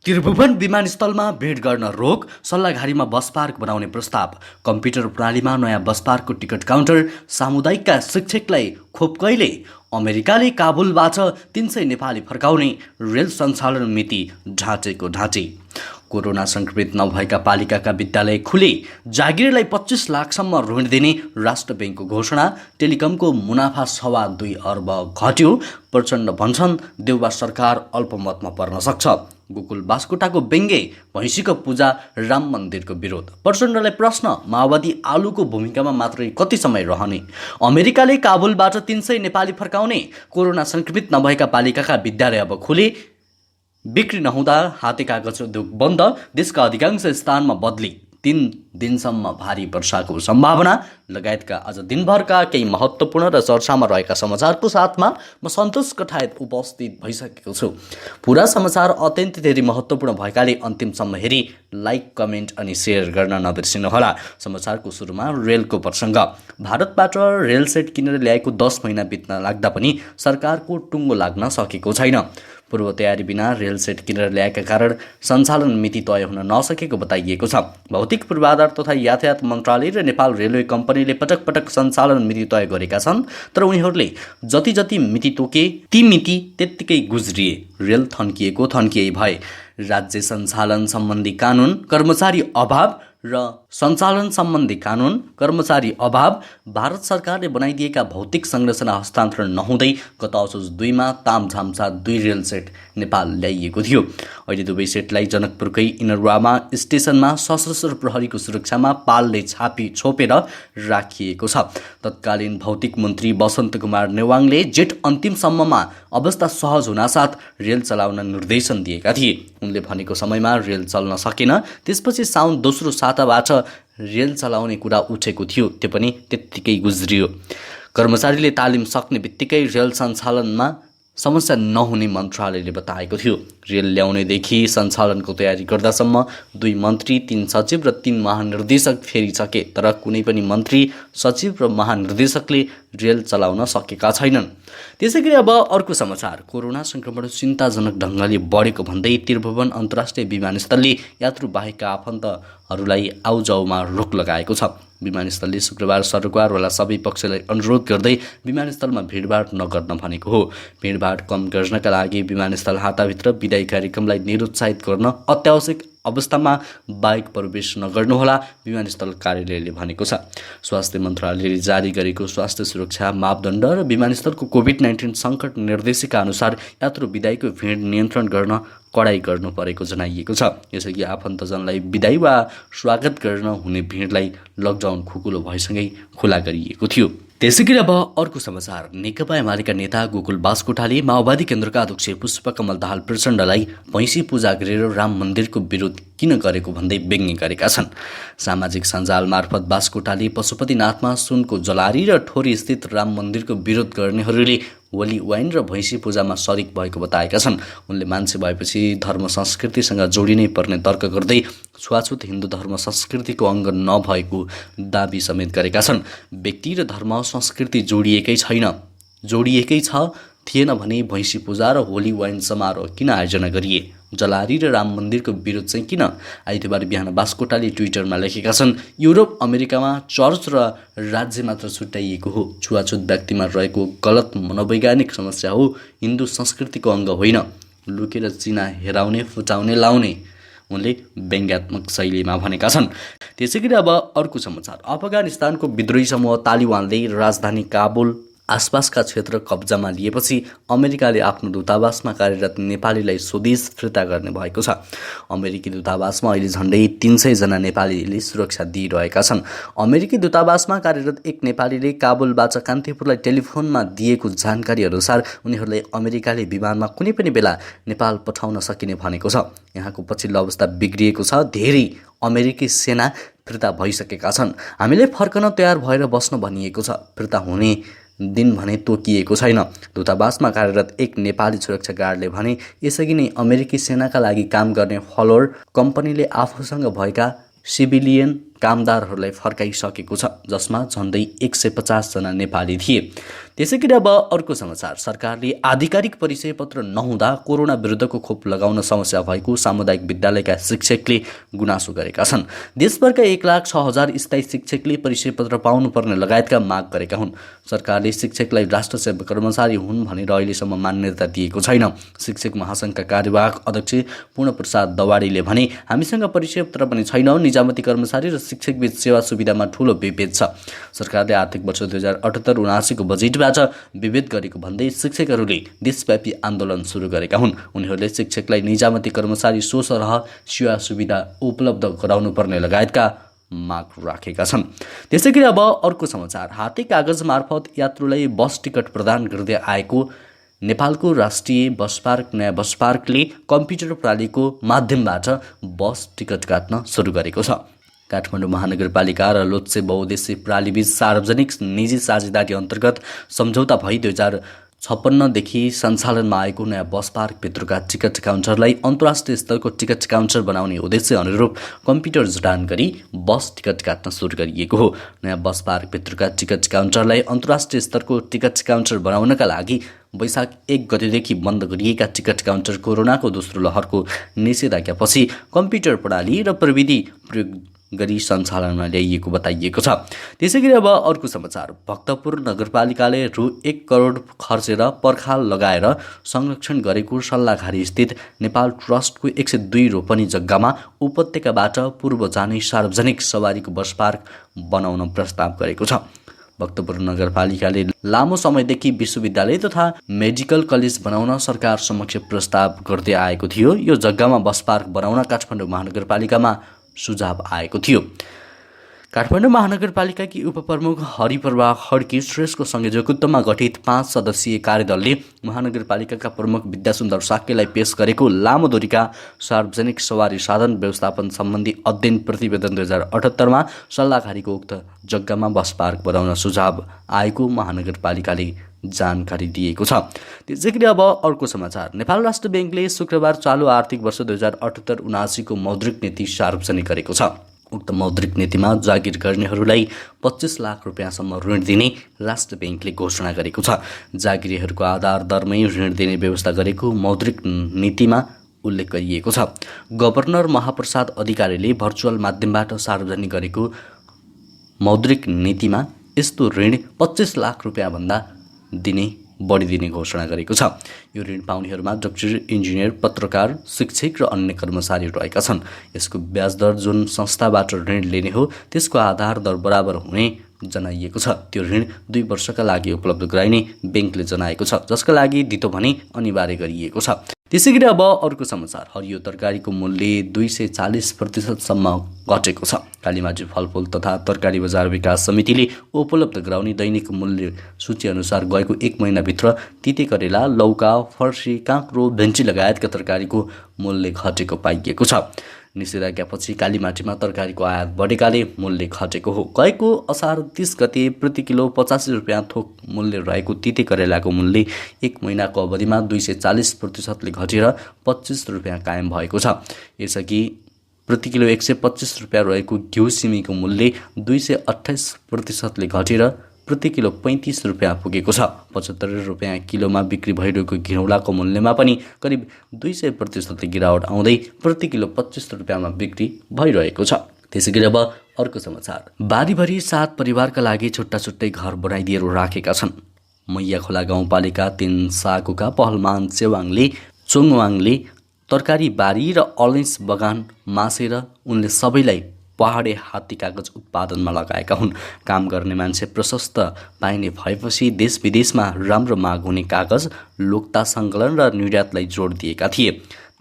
त्रिभुवन विमानस्थलमा भेट गर्न रोक, सल्लाघारीमा बस पार्क बनाउने प्रस्ताव, कम्प्युटर प्रणालीमा नयाँ बस पार्कको टिकट काउन्टर, सामुदायिकका शिक्षकलाई खोप कहिले, अमेरिकाले काबुलबाट 300 नेपाली फर्काउने, रेल सञ्चालन मिति ढाँचेको ढाँचे। कोरोना संक्रमित नभएका पालिकाका विद्यालय खुले, जागिरलाई 25 लाखसम्म ऋण दिने राष्ट्र ब्याङ्कको घोषणा, टेलिकमको मुनाफा 2.25 अर्ब घट्यो, प्रचण्ड भन्छन् देउबा सरकार अल्पमतमा पर्न सक्छ। गोकुल बास्कोटाको व्यङ्ग्य, भैँसीको पूजा, राम मन्दिरको विरोध। प्रचण्डलाई प्रश्न, माओवादी आलुको भूमिकामा मात्रै कति समय रहने? अमेरिकाले काबुलबाट 300 नेपाली फर्काउने, कोरोना संक्रमित नभएका पालिकाका विद्यालय अब खुले, बिक्री नहुँदा हाते कागज उद्योग बन्द, देशका अधिकांश स्थानमा बदली, 3 दिनसम्म भारी वर्षाको सम्भावना लगायतका आज दिनभरका केही महत्त्वपूर्ण र चर्चामा रहेका समाचारको साथमा म सन्तोष कठायत उपस्थित भइसकेको छु। पुरा समाचार अत्यन्तै धेरै महत्त्वपूर्ण भएकाले अन्तिमसम्म हेरी लाइक, कमेन्ट अनि सेयर गर्न नबिर्सिनुहोला। समाचारको सुरुमा रेलको प्रसङ्ग। भारतबाट रेल सेट किनेर ल्याएको 10 महिना बित्न लाग्दा पनि सरकारको टुङ्गो लाग्न सकेको छैन। पूर्व तयारी बिना रेल सेट किनेर ल्याएका कारण सञ्चालन मिति तय हुन नसकेको बताइएको छ। भौतिक पूर्वाधार तथा यातायात मन्त्रालय र नेपाल रेलवे कम्पनीले पटक पटक सञ्चालन मिति तय गरेका छन्, तर उनीहरूले जति जति मिति तोके ती मिति त्यत्तिकै गुज्रिए, रेल थन्किए भए। राज्य सञ्चालन सम्बन्धी कानुन, कर्मचारी अभाव र सञ्चालन सम्बन्धी कानुन, कर्मचारी अभाव, भारत सरकारले बनाइदिएका भौतिक संरचना हस्तान्तरण नहुँदै गत असोज 2 मा तामझामसा 2 रेल सेट नेपाल ल्याइएको थियो। अहिले दुवै सेटलाई जनकपुरकै इनरवामा स्टेसनमा सशस्त्र प्रहरीको सुरक्षामा पालले छोपेर राखिएको छ। तत्कालीन भौतिक मन्त्री वसन्त कुमार नेवाङले जेठ अन्तिमसम्ममा अवस्था सहज हुनासाथ रेल चलाउन निर्देशन दिएका थिए। उनले भनेको समयमा रेल चल्न सकेन। त्यसपछि साउन दोस्रो साताबाट रेल चलाउने कुरा उठेको थियो, त्यो पनि त्यत्तिकै गुज्रियो। कर्मचारीले तालिम सक्ने बित्तिकै रेल सञ्चालनमा समस्या नहुने मन्त्रालयले बताएको थियो। रेल ल्याउनेदेखि सञ्चालनको तयारी गर्दासम्म 2 मन्त्री, 3 सचिव र 3 महानिर्देशक फेरिसके, तर कुनै पनि मन्त्री, सचिव र महानिर्देशकले रेल चलाउन सकेका छैनन्। त्यसैगरी अब अर्को समाचार। कोरोना संक्रमण चिन्ताजनक ढङ्गले बढेको भन्दै त्रिभुवन अन्तर्राष्ट्रिय विमानस्थलले यात्रुबाहेकका आफन्तहरूलाई आउजाउमा रोक लगाएको छ। विमानस्थलले शुक्रबार सरकारवाला सबै पक्षलाई अनुरोध गर्दै विमानस्थलमा भिडभाड नगर्न भनेको हो। भिडभाड कम गर्नका लागि विमानस्थल हाताभित्र विदाई कार्यक्रमलाई निरुत्साहित गर्न अत्यावश्यक अवस्थामा बाइक प्रवेश नगर्नुहोला, विमानस्थल कार्यालयले भनेको छ। स्वास्थ्य मन्त्रालयले जारी गरेको स्वास्थ्य सुरक्षा मापदण्ड र विमानस्थलको कोभिड-19 सङ्कट निर्देशिका अनुसार यात्रु विदाईको भिड नियन्त्रण गर्न कडाई गर्नु परेको जनाइएको छ। यसअघि आफन्तजनलाई विदाई वा स्वागत गर्न हुने भिडलाई लकडाउन खुकुलो भएसँगै खुला गरिएको थियो। त्यसैगरी अब अर्को समाचार। नेकपा एमालेका नेता गोकुल बास्कोटाले माओवादी केन्द्रका अध्यक्ष पुष्पकमल दाहाल प्रचण्डलाई भैँसी पूजा गरेर राम मन्दिरको विरोध किन गरेको भन्दै व्यङ्ग्य गरेका छन्। सामाजिक सञ्जाल मार्फत बास्कोटाले पशुपतिनाथमा सुनको जलारी र ठोरी स्थित राम मन्दिरको विरोध गर्नेहरूले होली वाइन र भैँसी पूजामा सरिक भएको बताएका छन्। उनले मान्छे भएपछि धर्म संस्कृतिसँग जोडिनै पर्ने तर्क गर्दै छुवाछुत हिन्दू धर्म संस्कृतिको अङ्ग नभएको दाबी समेत गरेका छन्। व्यक्ति र धर्म संस्कृति जोडिएकै थिएन भने भैँसी पूजा र होली वाइन समारोह किन आयोजना गरिए? जलारी र राम मन्दिरको विरोध चाहिँ किन? आइतबार बिहान बास्कोटाले ट्विटरमा लेखेका छन्, युरोप अमेरिकामा चर्च र राज्य मात्र छुट्याइएको हो। छुवाछुत व्यक्तिमा रहेको गलत मनोवैज्ञानिक समस्या हो, हिन्दू संस्कृतिको अङ्ग होइन। लुकेर चिना हेराउने, फुटाउने, लाउने, उनले व्यङ्ग्यात्मक शैलीमा भनेका छन्। त्यसैगरी अब अर्को समाचार। अफगानिस्तानको विद्रोही समूह तालिबानले राजधानी काबुल आसपासका क्षेत्र कब्जामा लिएपछि अमेरिकाले आफ्नो दूतावासमा कार्यरत नेपालीलाई स्वदेश फिर्ता गर्ने भएको छ। अमेरिकी दूतावासमा अहिले झन्डै 300 जना नेपालीले सुरक्षा दिइरहेका छन्। अमेरिकी दूतावासमा कार्यरत एक नेपालीले काबुलबाट कान्तिपुरलाई टेलिफोनमा दिएको जानकारी अनुसार उनीहरूलाई अमेरिकाले विमानमा कुनै पनि बेला नेपाल पठाउन सकिने भनेको छ। यहाँको पछिल्लो अवस्था बिग्रिएको छ। धेरै अमेरिकी सेना फिर्ता भइसकेका छन्। हामीलाई फर्कन तयार भएर बस्न भनिएको छ। फिर्ता हुने दिन भने तोकिएको छैन। दूतावासमा कार्यरत एक नेपाली सुरक्षा गार्डले भने यसअघि नै अमेरिकी सेनाका लागि काम गर्ने फलोअर कम्पनीले आफूसँग भएका सिभिलियन कामदारहरूलाई फर्काइसकेको छ, जसमा झन्डै 150 जना नेपाली थिए। त्यसै गरी अब अर्को समाचार, सरकारले आधिकारिक परिचय पत्र नहुँदा कोरोना विरुद्धको खोप लगाउन समस्या भएको सामुदायिक विद्यालयका शिक्षकले गुनासो गरेका छन्। देशभरका 1,06,000 स्थायी शिक्षकले परिचय पत्र पाउनुपर्ने लगायतका माग गरेका हुन्। सरकारले शिक्षकलाई राष्ट्र सेवा कर्मचारी हुन् भनेर अहिलेसम्म मान्यता दिएको छैन। शिक्षक महासङ्घका कार्यवाहक अध्यक्ष पूर्णप्रसाद दवाडीले भने, हामीसँग परिचय पत्र पनि छैन। निजामती कर्मचारी र शिक्षकबीच सेवा सुविधामा ठूलो विभेद छ। सरकारले आर्थिक वर्ष 2078-79 को बजेटबाट विभेद गरेको भन्दै शिक्षकहरूले देशव्यापी आन्दोलन सुरु गरेका हुन्। उनीहरूले शिक्षकलाई निजामती कर्मचारी सोसरह सेवा सुविधा उपलब्ध गराउनुपर्ने लगायतका माग राखेका छन्। त्यसै गरी अब अर्को समाचार, हाते कागज मार्फत यात्रुलाई बस टिकट प्रदान गर्दै आएको नेपालको राष्ट्रिय बस पार्क नयाँ बस पार्कले कम्प्युटर प्रणालीको माध्यमबाट बस टिकट काट्न सुरु गरेको छ। काठमाडौँ महानगरपालिका र लोत्से बहुद्देश्य प्रणालीबीच सार्वजनिक निजी साझेदारी अन्तर्गत सम्झौता भई 2056देखि सञ्चालनमा आएको नयाँ बस पार्कभित्रका टिकट काउन्टरलाई अन्तर्राष्ट्रिय स्तरको टिकट काउन्टर बनाउने उद्देश्य अनुरूप कम्प्युटर जडान गरी बस टिकट काट्न सुरु गरिएको हो। नयाँ बस पार्कभित्रका टिकट काउन्टरलाई अन्तर्राष्ट्रिय स्तरको टिकट काउन्टर बनाउनका लागि वैशाख 1 गतेदेखि बन्द गरिएका टिकट काउन्टर कोरोनाको दोस्रो लहरको निषेधाज्ञापछि कम्प्युटर प्रणाली र प्रविधि प्रयोग गरी सञ्चालनमा ल्याइएको बताइएको छ। त्यसै गरी अब अर्को समाचार, भक्तपुर नगरपालिकाले रु 1 करोड खर्चेर पर्खाल लगाएर संरक्षण गरेको सल्लाघारी स्थित नेपाल ट्रस्टको 102 रोपनी जग्गामा उपत्यकाबाट पूर्व जाने सार्वजनिक सवारीको बस पार्क बनाउन प्रस्ताव गरेको छ। भक्तपुर नगरपालिकाले लामो समयदेखि विश्वविद्यालय तथा मेडिकल कलेज बनाउन सरकार समक्ष प्रस्ताव गर्दै आएको थियो। यो जग्गामा बस पार्क बनाउन काठमाडौँ महानगरपालिकामा सुझाव आएको थियो। काठमाडौँ महानगरपालिकाकी उपप्रमुख हरिप्रभा खड्की श्रेष्ठको संयोजकत्वमा गठित 5 सदस्यीय कार्यदलले महानगरपालिकाका प्रमुख विद्यासुन्दर साक्यलाई पेश गरेको लामो दूरीका सार्वजनिक सवारी साधन व्यवस्थापन सम्बन्धी अध्ययन प्रतिवेदन 2078मा सल्लाघारीको उक्त जग्गामा बस पार्क बनाउन सुझाव आएको महानगरपालिकाले जानकारी दिएको छ। त्यसै गरी अब अर्को समाचार, नेपाल राष्ट्र ब्याङ्कले शुक्रबार चालु आर्थिक वर्ष 2078-79 को मौद्रिक नीति सार्वजनिक गरेको छ। उक्त मौद्रिक नीतिमा जागिर गर्नेहरूलाई 25 लाख रुपियाँसम्म ऋण दिने राष्ट्र ब्याङ्कले घोषणा गरेको छ। जागिरीहरूको आधार दरमै ऋण दिने व्यवस्था गरेको मौद्रिक नीतिमा उल्लेख गरिएको छ। गभर्नर महाप्रसाद अधिकारीले भर्चुअल माध्यमबाट सार्वजनिक गरेको मौद्रिक नीतिमा यस्तो ऋण 25 लाख रुपियाँभन्दा बढी दिने घोषणा गरेको छ। यो ऋण पाउनेहरूमा डाक्टर, इन्जिनियर, पत्रकार, शिक्षक र अन्य कर्मचारी रहेका छन्। यसको ब्याज दर जुन संस्थाबाट ऋण लिने हो त्यसको आधार दर बराबर हुने जनाइएको छ। त्यो ऋण 2 वर्षका लागि उपलब्ध गराइने ब्याङ्कले जनाएको छ, जसका लागि धितो भने अनिवार्य गरिएको छ। त्यसै गरी अब अर्को समाचार, हरियो तरकारीको मूल्य 240% घटेको छ। कालीमाटी फलफुल तथा तरकारी बजार विकास समितिले उपलब्ध गराउने दैनिक मूल्य सूची अनुसार गएको 1 महिनाभित्र तिते करेला, लौका, फर्सी, काँक्रो, भेन्डी लगायतका तरकारीको मूल्य घटेको पाइएको छ। निषेधाज्ञापछि कालीमाटीमा तरकारीको आयात बढेकाले मूल्य घटेको हो। गएको असार 30 गते प्रति किलो 85 रुपियाँ थोक मूल्य रहेको तिते करेलाको मूल्य 1 महिनाको अवधिमा 240%ले घटेर 25 रुपियाँ कायम भएको छ। यसअघि प्रति किलो 125 रुपियाँ रहेको घिउ सिमीको मूल्य 228%ले घटेर प्रति किलो 35 रुपियाँ पुगेको छ। 75 रुपियाँ किलोमा बिक्री भइरहेको घिउलाको मूल्यमा पनि करिब 200%ले गिरावट आउँदै प्रति किलो 25 रुपियाँमा बिक्री भइरहेको छ। त्यसै गरी अब अर्को समाचार, बारीभरि 7 परिवारका लागि छुट्टा छुट्टै घर बनाइदिएर राखेका छन्। मैयाखोला गाउँपालिका 3 साकुका पहलमान चोङवाङले तरकारी बारी र अरेन्ज बगान मासेर उनले सबैलाई पहाडे हात्ती कागज उत्पादनमा लगाएका हुन्। काम गर्ने मान्छे प्रशस्त पाइने भएपछि देश विदेशमा राम्रो माग हुने कागज लोकता सङ्कलन र निर्यातलाई जोड दिएका थिए।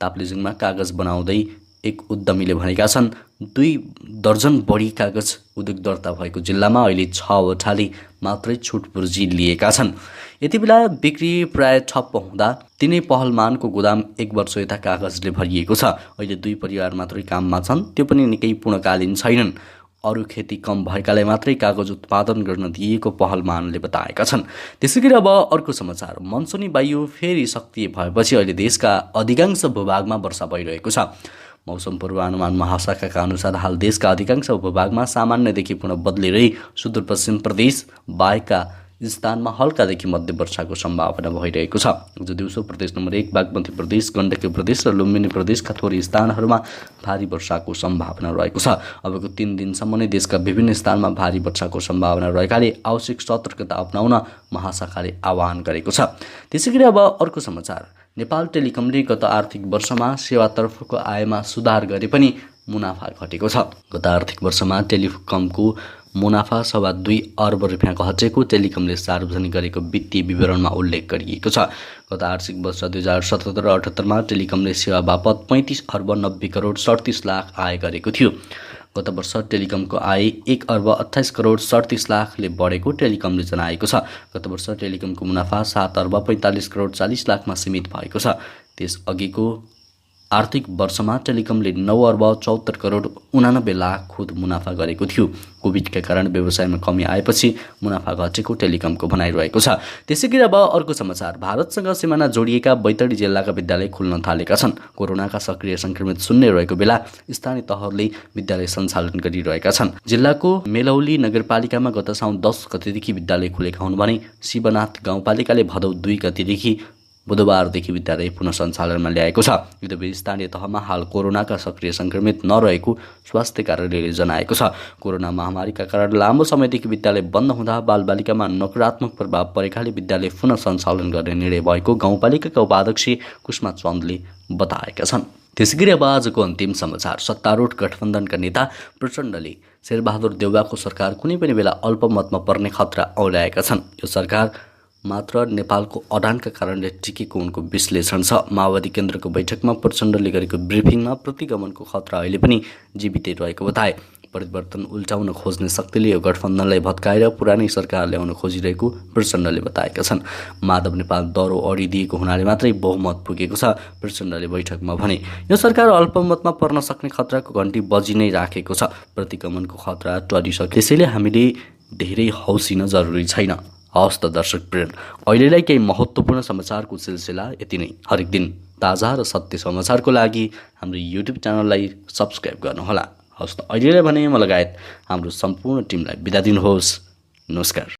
ताप्लेजुङमा कागज बनाउँदै एक उद्यमीले भनेका छन्, 2 दर्जन बढी कागज उद्योग दर्ता भएको जिल्लामा अहिले 6वटाले मात्रै छुट पूर्जी लिएका छन्। यति बेला बिक्री प्राय ठप्प हुँदा तिनै पहलमानको गोदाम 1 वर्ष यता कागजले भरिएको छ। अहिले 2 परिवार मात्रै काममा छन्, त्यो पनि निकै पूर्णकालीन छैनन्। अरू खेती कम भएकाले मात्रै कागज उत्पादन गर्न दिएको पहलमानले बताएका छन्। त्यसै गरी अब अर्को समाचार, मनसुनी वायु फेरि सक्रिय भएपछि अहिले देशका अधिकांश भूभागमा वर्षा भइरहेको छ। मौसम पूर्वानुमान महाशाखाका अनुसार हाल देशका अधिकांश भूभागमा सामान्यदेखि पूर्ण बदलेरै सुदूरपश्चिम प्रदेश बाहेकका स्थानमा हल्कादेखि मध्यम वर्षाको सम्भावना भइरहेको छ। आज दिउँसो प्रदेश नम्बर 1 बागमती प्रदेश, गण्डकी प्रदेश र लुम्बिनी प्रदेशका थोरै स्थानहरूमा भारी वर्षाको सम्भावना रहेको छ। अबको 3 दिनसम्म नै देशका विभिन्न स्थानमा भारी वर्षाको सम्भावना रहेकाले आवश्यक सतर्कता अपनाउन महाशाखाले आह्वान गरेको छ। त्यसैगरी अब अर्को समाचार। नेपाल टेलिकमले गत आर्थिक वर्षमा सेवातर्फको आयमा सुधार गरे पनि मुनाफा घटेको छ। गत आर्थिक वर्षमा टेलिकमको मुनाफा 2.25 अर्ब रुपियाँ घटेको टेलिकमले सार्वजनिक गरेको वित्तीय विवरणमा उल्लेख गरिएको छ। गत आर्थिक वर्ष 2077-78 टेलिकमले सेवा बापत 35 अर्ब 90 करोड 37 लाख आय गरेको थियो। गत वर्ष टेलिकमको आय 1 अर्ब 28 करोड 37 लाखले बढेको टेलिकमले जनाएको छ। गत वर्ष टेलिकमको मुनाफा 7 अर्ब 45 करोड 40 लाखमा सीमित भएको छ। त्यसअघिको आर्थिक वर्षमा टेलिकमले 9 अर्ब 74 करोड 89 लाख खुद मुनाफा गरेको थियो। कोभिडका कारण व्यवसायमा कमी आएपछि मुनाफा घटेको टेलिकमको भनाइरहेको छ। त्यसैगरी अब अर्को समाचार। भारतसँग सिमाना जोडिएका बैतडी जिल्लाका विद्यालय खुल्न थालेका छन्। कोरोनाका सक्रिय संक्रमित शून्य रहेको बेला स्थानीय तहहरूले विद्यालय सञ्चालन गरिरहेका छन्। जिल्लाको मेलौली नगरपालिकामा गत साउन 10 गतेदेखि विद्यालय खुलेका हुन् भने शिवनाथ गाउँपालिकाले भदौ 2 गतेदेखि बुधबारदेखि विद्यालय पुनः सञ्चालनमा ल्याएको छ। यद्यपि स्थानीय तहमा हाल कोरोनाका सक्रिय संक्रमित नरहेको स्वास्थ्य कार्यालयले जनाएको छ। कोरोना महामारीका कारण लामो समयदेखि विद्यालय बन्द हुँदा बालबालिकामा नकारात्मक प्रभाव परेकाले विद्यालय पुनः सञ्चालन गर्ने निर्णय भएको गाउँपालिकाका उपाध्यक्ष कुष्मा चन्दले बताएका छन्। त्यसैगरी अब आजको अन्तिम समाचार। सत्तारूढ गठबन्धनका नेता प्रचण्डले शेरबहादुर देउवाको सरकार कुनै पनि बेला अल्पमतमा पर्ने खतरा औल्याएका छन्। यो सरकार मात्र नेपालको अडानका कारणले टिकेको उनको विश्लेषण छ। माओवादी केन्द्रको बैठकमा प्रचण्डले गरेको ब्रिफिङमा प्रतिगमनको खतरा अहिले पनि जीवितै रहेको बताए। परिवर्तन उल्टाउन खोज्ने शक्तिले यो गठबन्धनलाई भत्काएर पुरानै सरकार ल्याउन खोजिरहेको प्रचण्डले बताएका छन्। माधव नेपाल दरो अडिदिएको हुनाले मात्रै बहुमत पुगेको छ प्रचण्डले बैठकमा भने। यो सरकार अल्पमतमा पर्न सक्ने खतराको घन्टी बजि नै राखेको छ। प्रतिगमनको खतरा टरिसक्यो। त्यसैले हामीले धेरै हौसिन जरुरी छैन। हवस् त दर्शकवृन्द, अहिलेलाई केही महत्त्वपूर्ण समाचारको सिलसिला यति नै। हरेक दिन ताजा र सत्य समाचारको लागि हाम्रो युट्युब च्यानललाई सब्स्क्राइब गर्नुहोला। हवस् त अहिलेलाई भने म लगायत हाम्रो सम्पूर्ण टिमलाई बिदा दिनुहोस्। नमस्कार।